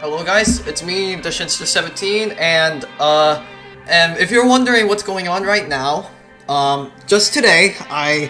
Hello guys, it's me, the Shinster17, and if you're wondering what's going on right now, just today, I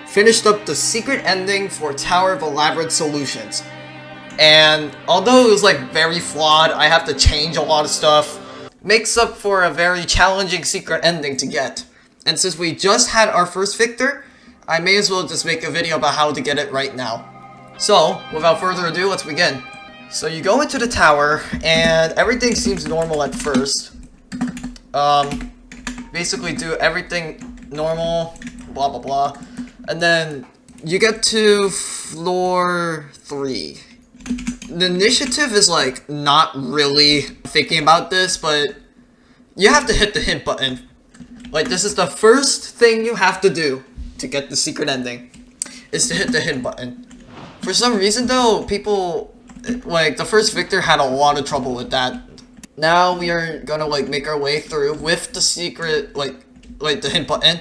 finished up the secret ending for Tower of Elaborate Solutions. And although it was like very flawed, I have to change a lot of stuff, makes up for a very challenging secret ending to get. And since we just had our first victor, I may as well just make a video about how to get it right now. So, without further ado, let's begin. So you go into the tower, and everything seems normal at first. Basically do everything normal, blah blah blah. And then you get to floor 3. The initiative is like not really thinking about this, but you have to hit the hint button. Like, this is the first thing you have to do to get the secret ending, is to hit the hint button. For some reason though, people, like, the first victor had a lot of trouble with that. Now we are gonna like make our way through with the secret, like the hint button,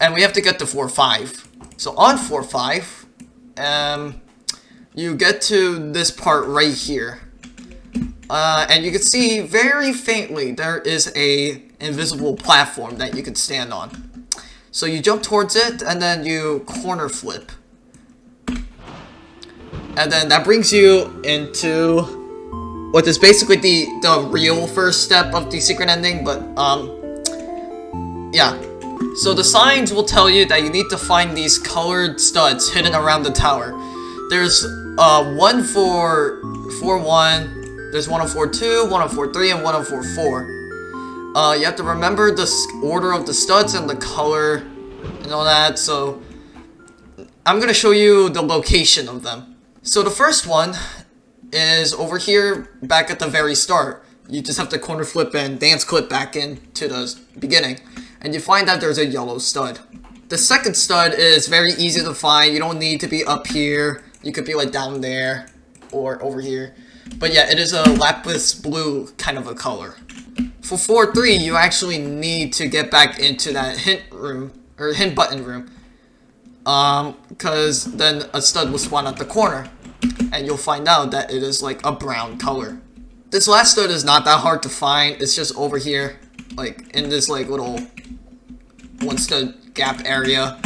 and we have to get to floor 5. So on floor 5, you get to this part right here, and you can see very faintly there is a invisible platform that you can stand on. So you jump towards it, and then you corner flip. And then that brings you into what is basically the real first step of the secret ending, but yeah. So the signs will tell you that you need to find these colored studs hidden around the tower. There's one for 4-1, there's one on 4-2, one on 4-3, and one on 4-4. You have to remember the order of the studs and the color and all that, so I'm gonna show you the location of them. So the first one is over here, back at the very start. You just have to corner flip and dance clip back into the beginning, and you find out there's a yellow stud. The second stud is very easy to find. You don't need to be up here. You could be like down there or over here. But yeah, it is a lapis blue kind of a color. For 4-3, you actually need to get back into that hint room, or hint button room. Because then a stud will spawn at the corner, and you'll find out that it is like a brown color. This last stud is not that hard to find. It's just over here, like in this like little one stud gap area.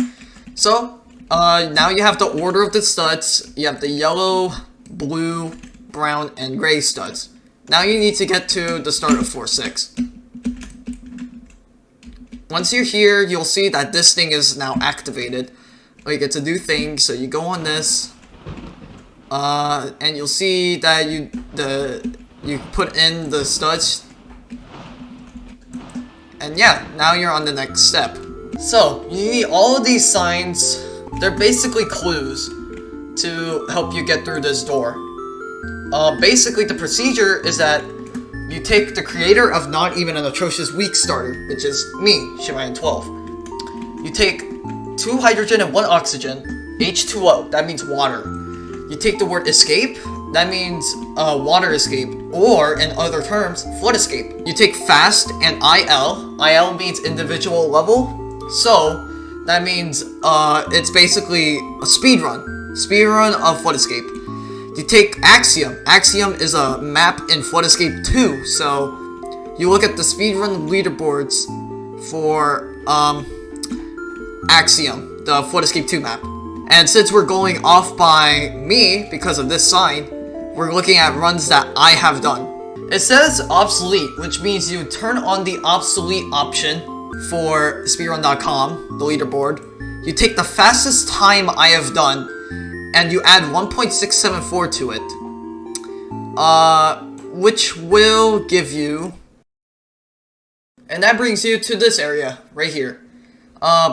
So now you have the order of the studs. You have the yellow, blue, brown, and gray studs. Now you need to get to the start of floor 6. Once you're here, you'll see that this thing is now activated. Like, it's a new thing, so you go on this, and you'll see that you put in the studs, and yeah, now you're on the next step. So you need all of these signs. They're basically clues to help you get through this door. Basically the procedure is that you take the creator of Not Even an Atrocious Weak Starter, which is me, Shimayan12. You take 2 hydrogen and 1 oxygen, H2O, that means water. You take the word escape, that means water escape, or in other terms, flood escape. You take fast and IL means individual level, so that means it's basically a speed run of flood escape. You take Axiom. Axiom is a map in Flood Escape 2, so you look at the speedrun leaderboards for Axiom, the Flood Escape 2 map. And since we're going off by me because of this sign, we're looking at runs that I have done. It says obsolete, which means you turn on the obsolete option for speedrun.com, the leaderboard. You take the fastest time I have done, and you add 1.674 to it, which will give you, and that brings you to this area right here.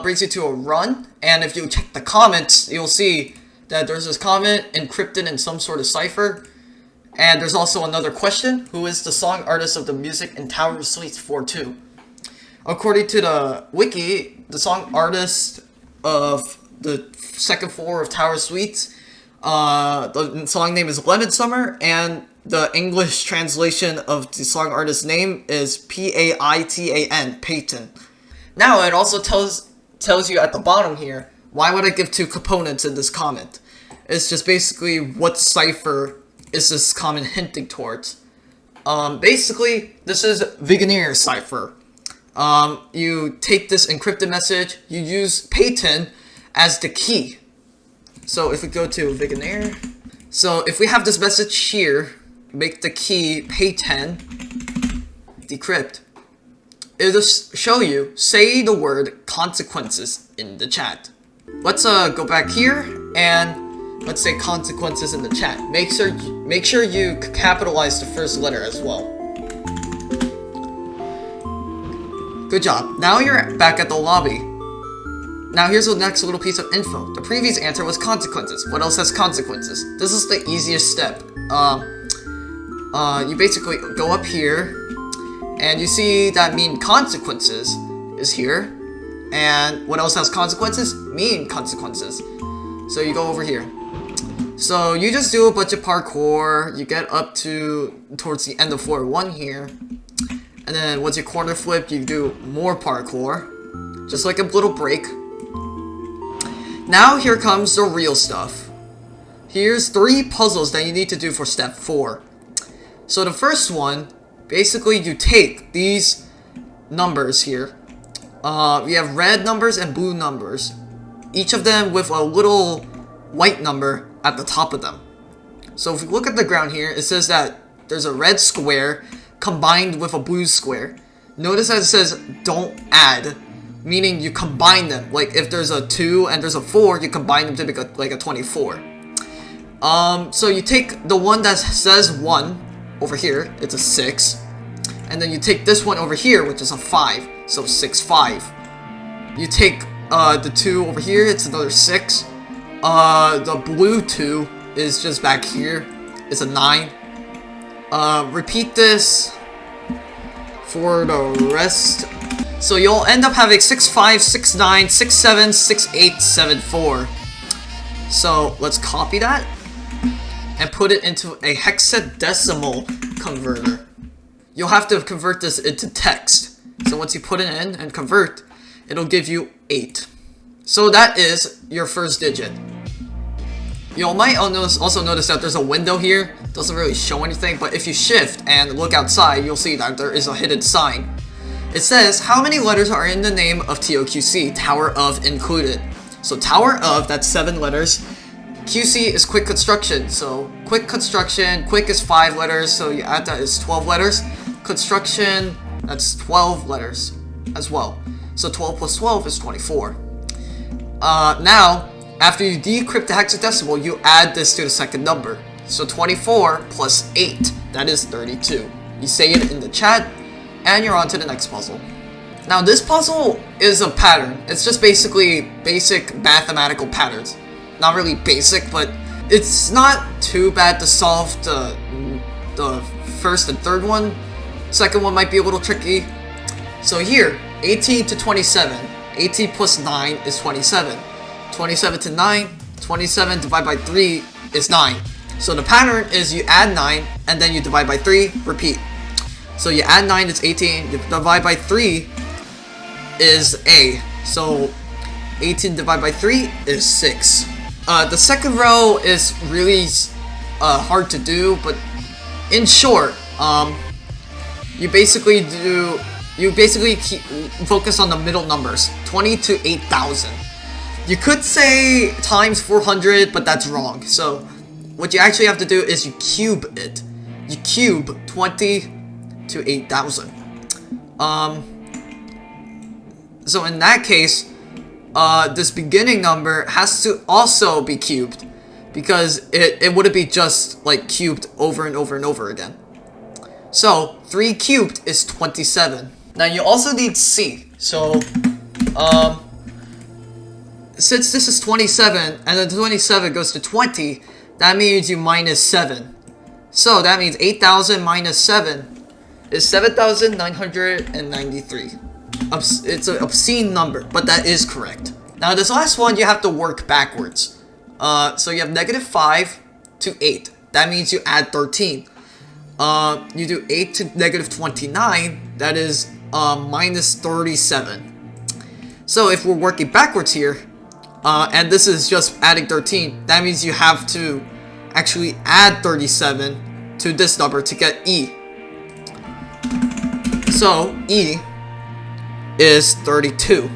Brings you to a run, and if you check the comments, you'll see that there's this comment encrypted in some sort of cipher, and there's also another question: who is the song artist of the music in Tower of Suites 4-2? According to the wiki, the song artist of the second floor of Tower Suites, the song name is Lemon Summer, and the English translation of the song artist's name is Paitan, Peyton. Now it also tells you at the bottom here, why would I give 2 components in this comment? It's just basically what cipher is this comment hinting towards? Basically, this is Vigenère cipher. You take this encrypted message, you use pay10 as the key. So if we go to Vigenère, so if we have this message here, make the key pay10, decrypt, it'll show you, say the word consequences in the chat. Let's go back here and let's say consequences in the chat. Make sure you capitalize the first letter as well. Good job. Now you're back at the lobby. Now here's the next little piece of info. The previous answer was consequences. What else has consequences? This is the easiest step. You basically go up here and you see that mean consequences is here. And what else has consequences? Mean consequences. So you go over here. So you just do a bunch of parkour. You get up to towards the end of floor 1 here. And then once you corner flip, you do more parkour. Just like a little break. Now here comes the real stuff. Here's 3 puzzles that you need to do for step 4. So the first one, basically you take these numbers here. We have red numbers and blue numbers. Each of them with a little white number at the top of them. So if we look at the ground here, it says that there's a red square combined with a blue square. Notice that it says don't add, meaning you combine them. Like if there's a 2 and there's a 4, you combine them to make like a 24. So you take the one that says 1 over here, it's a 6. And then you take this one over here, which is a 5. So 6, 5. You take the 2 over here, it's another 6. The blue 2 is just back here. It's a 9. Repeat this for the rest. So you'll end up having 6, 5, 6, 9, 6, 7, 6, 8, 7, 4. So let's copy that and put it into a hexadecimal converter. You'll have to convert this into text. So once you put it in and convert, it'll give you 8. So that is your first digit. You might also notice that there's a window here. Doesn't really show anything, but if you shift and look outside, you'll see that there is a hidden sign. It says, how many letters are in the name of TOQC? Tower of included. So Tower of, that's 7 letters. QC is quick construction. So quick construction, quick is 5 letters, so you add that is 12 letters. Construction, that's 12 letters as well. So 12 plus 12 is 24. Now, after you decrypt the hexadecimal, you add this to the second number. So 24 plus 8, that is 32. You say it in the chat, and you're on to the next puzzle. Now this puzzle is a pattern. It's just basically basic mathematical patterns. Not really basic, but it's not too bad to solve the first and third one. Second one might be a little tricky. So here, 18 to 27. 18 plus 9 is 27. 27 to 9, 27 divided by 3 is 9. So the pattern is you add 9, and then you divide by 3, repeat. So you add 9 is 18, you divide by 3 is A. So 18 divided by 3 is 6. The second row is really hard to do, but in short, you basically focus on the middle numbers, 20 to 8,000. You could say times 400, but that's wrong. So what you actually have to do is you cube it. You cube 20 to 8,000. So in that case, this beginning number has to also be cubed, because it wouldn't be just like cubed over and over and over again. So 3 cubed is 27. Now you also need C. So since this is 27 and then 27 goes to 20, that means you minus 7. So that means 8,000 minus 7 is 7,993. It's an obscene number, but that is correct. Now this last one you have to work backwards. So you have -5 to 8. That means you add 13. You do 8 to -29. That is minus 37. So if we're working backwards here, and this is just adding 13, that means you have to actually add 37 to this number to get E. So E is 32.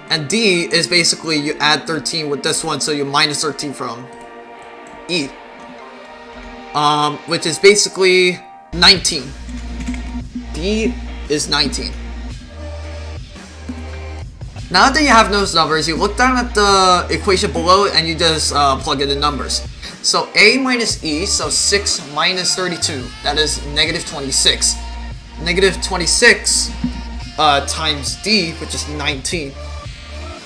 And D is basically you add 13 with this one, so you minus 13 from E. Which is basically 19. D is 19. Now that you have those numbers, you look down at the equation below and you just plug in the numbers. So A minus E, so 6 minus 32, that is negative 26. Negative 26 times D, which is 19,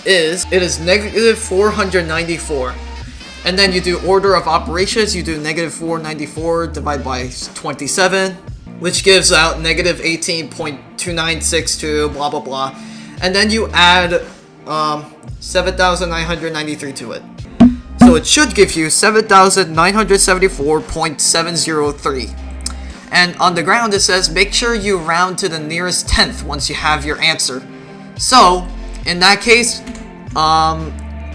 is negative 494. And then you do order of operations, you do negative 494 divided by 27, which gives out negative 18.2962, blah blah blah. And then you add 7,993 to it. So it should give you 7,974.703. And on the ground it says make sure you round to the nearest tenth once you have your answer. So in that case,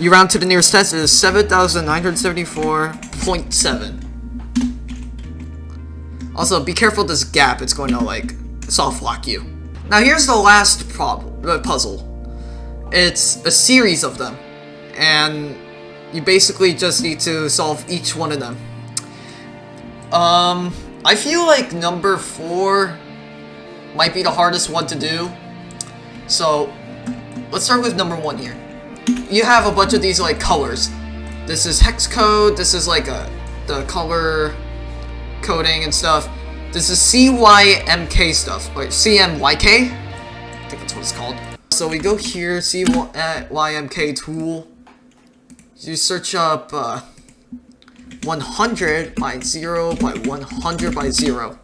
you round to the nearest tenth, is 7,974.7. Also, be careful of this gap, it's going to like soft lock you. Now here's the last puzzle. It's a series of them, and you basically just need to solve each one of them. I feel like number 4 might be the hardest one to do. So let's start with number 1 here. You have a bunch of these like colors. This is hex code, this is like the color coding and stuff. This is CYMK stuff, or CMYK? I think that's what it's called. So we go here, CYMK tool. You search up 100 by 0 by 100 by 0.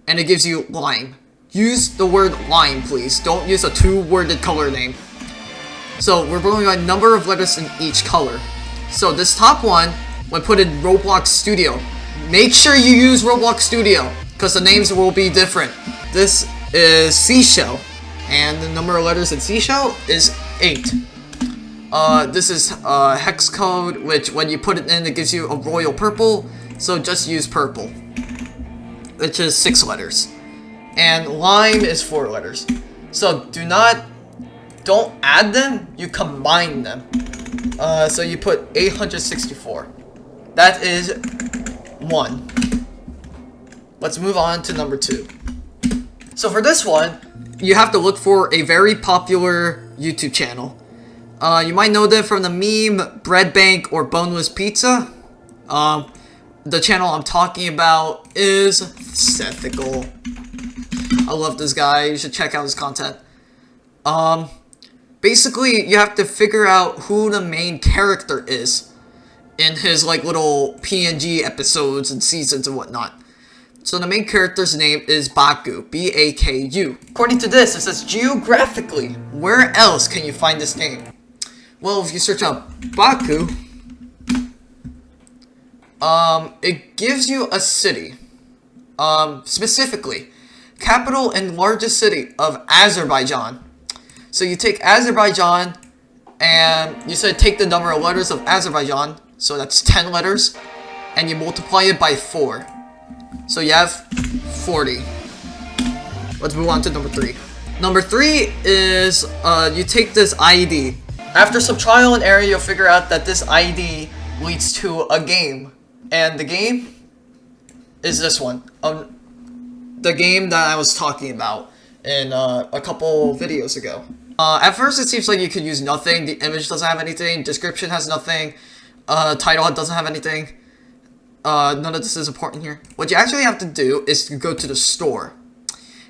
And it gives you lime. Use the word lime, please. Don't use a 2-worded color name. So we're going by number of letters in each color. So this top one, when put in Roblox Studio, make sure you use Roblox Studio, because the names will be different. This is seashell, and the number of letters in seashell is 8. This is hex code, which when you put it in, it gives you a royal purple, so just use purple, which is 6 letters. And lime is 4 letters. So don't add them, you combine them. So you put 864. That is 1. Let's move on to number 2. So for this one, you have to look for a very popular YouTube channel. You might know that from the meme Bread Bank or Boneless Pizza. The channel I'm talking about is Sethical. I love this guy, you should check out his content. Basically, you have to figure out who the main character is in his like little PNG episodes and seasons and whatnot. So the main character's name is Baku, B-A-K-U. According to this, it says geographically, where else can you find this name? Well, if you search up Baku, it gives you a city. Specifically, capital and largest city of Azerbaijan. So you take Azerbaijan, and you said take the number of letters of Azerbaijan, so that's 10 letters, and you multiply it by 4. So you have 40. Let's move on to number 3. Number 3 is, you take this ID. After some trial and error, you'll figure out that this ID leads to a game. And the game is this one. The game that I was talking about in a couple videos ago. At first it seems like you could use nothing. The image doesn't have anything. Description has nothing. Title doesn't have anything. None of this is important here. What you actually have to do is to go to the store.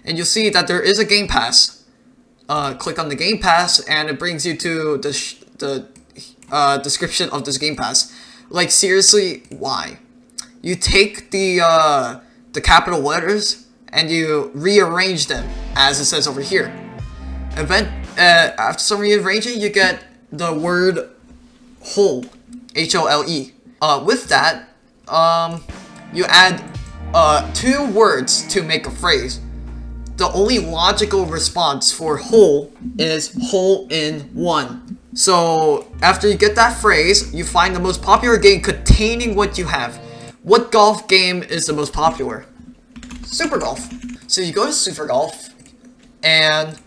And you'll see that there is a Game Pass. Click on the Game Pass and it brings you to the description of this Game Pass. Like seriously, why? You take the capital letters and you rearrange them as it says over here. And then after some rearranging, you get the word whole, H-O-L-E. With that, you add 2 words to make a phrase. The only logical response for whole is hole in one. So after you get that phrase, you find the most popular game containing what you have. What golf game is the most popular? Super Golf. So you go to Super Golf, and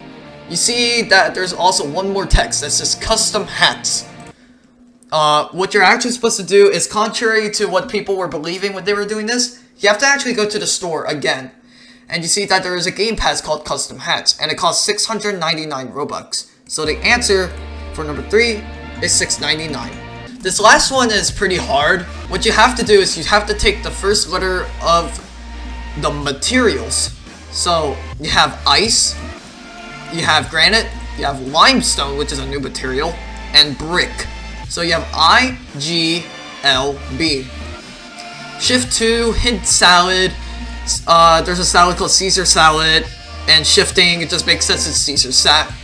you see that there's also one more text that says custom hats. What you're actually supposed to do is, contrary to what people were believing when they were doing this, you have to actually go to the store again. And you see that there is a game pass called Custom Hats, and it costs 699 Robux. So the answer for number 3 is 699. This last one is pretty hard. What you have to do is you have to take the first letter of the materials. So you have ice, you have granite, you have limestone, which is a new material, and brick. So you have I, G, L, B. Shift 2, hint salad. There's a salad called Caesar salad, and shifting, it just makes sense, it's Caesar salad.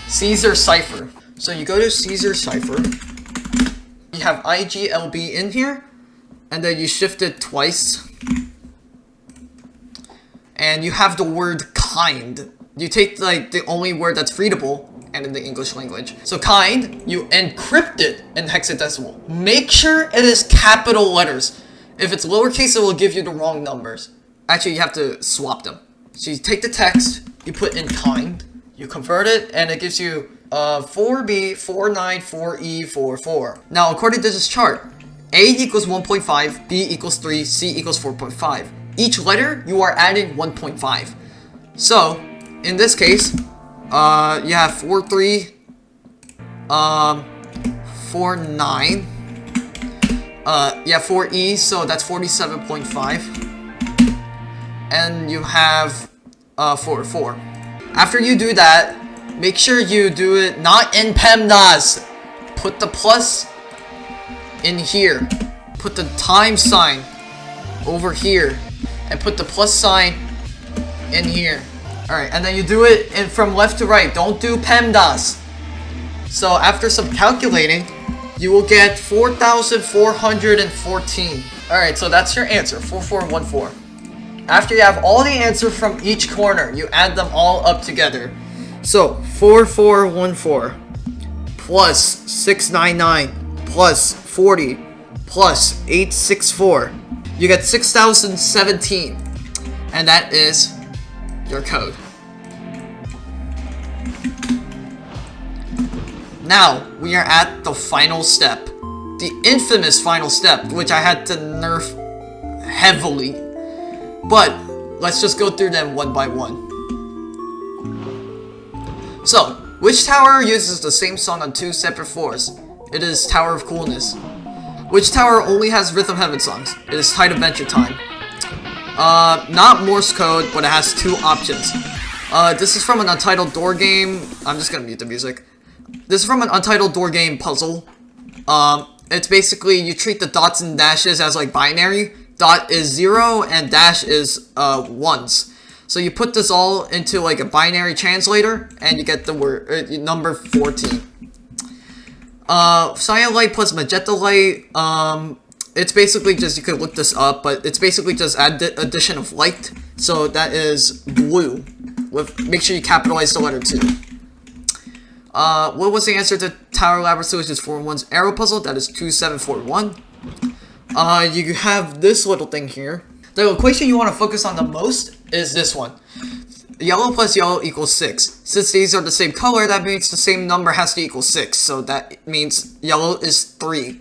Caesar cipher. So you go to Caesar cipher, you have IGLB in here, and then you shift it twice, and you have the word kind. You take like the only word that's readable and in the English language. So kind, you encrypt it in hexadecimal. Make sure it is capital letters. If it's lowercase, it will give you the wrong numbers. Actually, you have to swap them. So you take the text, you put in kind, you convert it, and it gives you 4B, 49, 4E, 44. Now, according to this chart, A equals 1.5, B equals 3, C equals 4.5. Each letter, you are adding 1.5. So, in this case, you have 43, 49, 4E, so that's 47.5. And you have 4. After you do that, make sure you do it not in PEMDAS. Put the plus in here. Put the time sign over here. And put the plus sign in here. Alright, and then you do it from left to right. Don't do PEMDAS. So after some calculating, you will get 4,414. Alright, so that's your answer, 4414. After you have all the answers from each corner, you add them all up together. So 4414 plus 699 plus 40 plus 864. You get 6,017. And that is your code. Now, we are at the final step. The infamous final step, which I had to nerf heavily. But, let's just go through them one by one. So, which tower uses the same song on 2 separate floors? It is Tower of Coolness. Which tower only has Rhythm Heaven songs? It is Tide Adventure Time. Not Morse code, but it has 2 options. This is from an Untitled Door game. I'm just gonna mute the music. This is from an Untitled Door game puzzle. It's basically, you treat the dots and dashes as like binary. Dot is 0 and dash is 1s. So you put this all into like a binary translator and you get the word number 14. Cyan light plus magenta light. It's basically just, you could look this up, but it's basically just addition of light. So that is blue. Make sure you capitalize the letter 2. What was the answer to Tower Labyrinth Solutions 4-1's arrow puzzle? That is 2741. You have this little thing here. The equation you want to focus on the most is this one. Yellow plus yellow equals 6. Since these are the same color, that means the same number has to equal 6. So that means yellow is 3.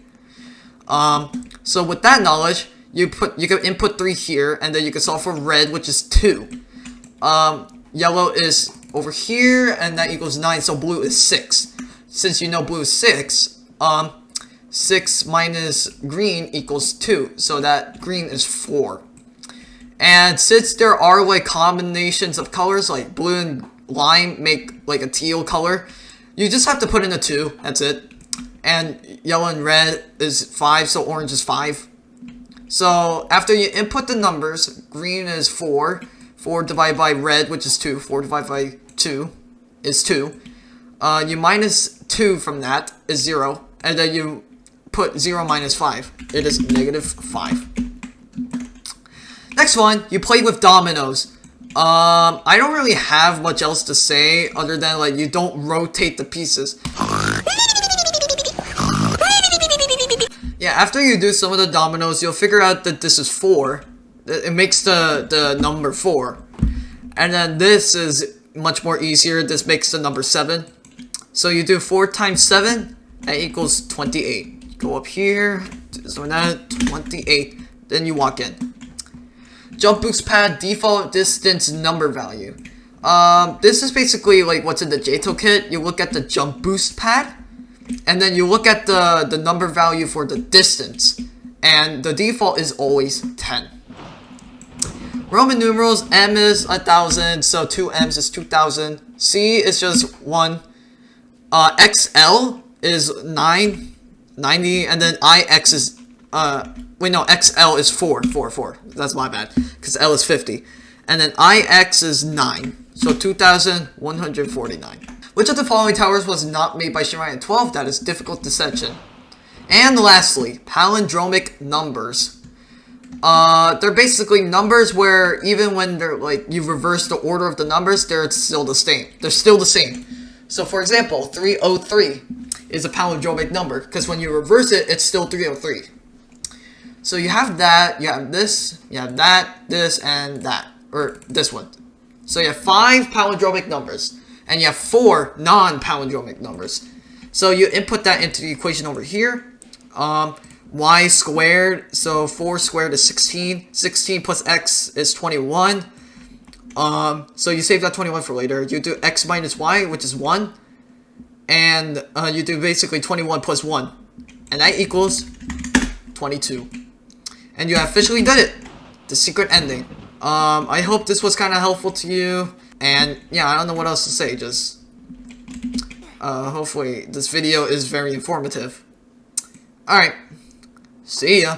So with that knowledge, you can input 3 here, and then you can solve for red, which is 2. Yellow is over here, and that equals 9, so blue is 6. Since you know blue is 6, 6 minus green equals 2, so that green is 4. And since there are like combinations of colors, like blue and lime make like a teal color, you just have to put in a 2, that's it. And yellow and red is 5, so orange is 5. So after you input the numbers, green is 4, 4 divided by red, which is 2, 4 divided by 2 is 2. You minus 2 from that is 0, and then you put 0 minus 5. It is negative 5. Next one, you play with dominoes. I don't really have much else to say other than like you don't rotate the pieces. Yeah, after you do some of the dominoes, you'll figure out that this is 4. It makes the number 4. And then this is much more easier. This makes the number 7. So you do 4 times 7, that equals 28. Go up here, so that 28. Then you walk in. Jump boost pad default distance number value. This is basically like what's in the JTO kit. You look at the jump boost pad, and then you look at the number value for the distance, and the default is always 10. Roman numerals, M is 1000, so 2 M's is 2000. C is just 1. XL is 90, and then IX is wait, no, XL is 4. That's my bad, because L is 50. And then IX is 9. So 2,149. Which of the following towers was not made by Shiraiya 12? That is difficult dissension. And lastly, palindromic numbers. They're basically numbers where even when they're like, you reverse the order of the numbers, they're still the same. They're still the same. So for example, 303 is a palindromic number, because when you reverse it, it's still 303. So you have that, you have this, you have that, this, and that. Or this one. So you have 5 palindromic numbers. And you have 4 non-palindromic numbers. So you input that into the equation over here. Y squared, so 4 squared is 16. 16 plus x is 21. So you save that 21 for later. You do x minus y, which is 1. And you do basically 21 plus 1. And that equals 22. And you have officially done it. The secret ending. I hope this was kind of helpful to you. And yeah, I don't know what else to say. Just hopefully this video is very informative. Alright. See ya.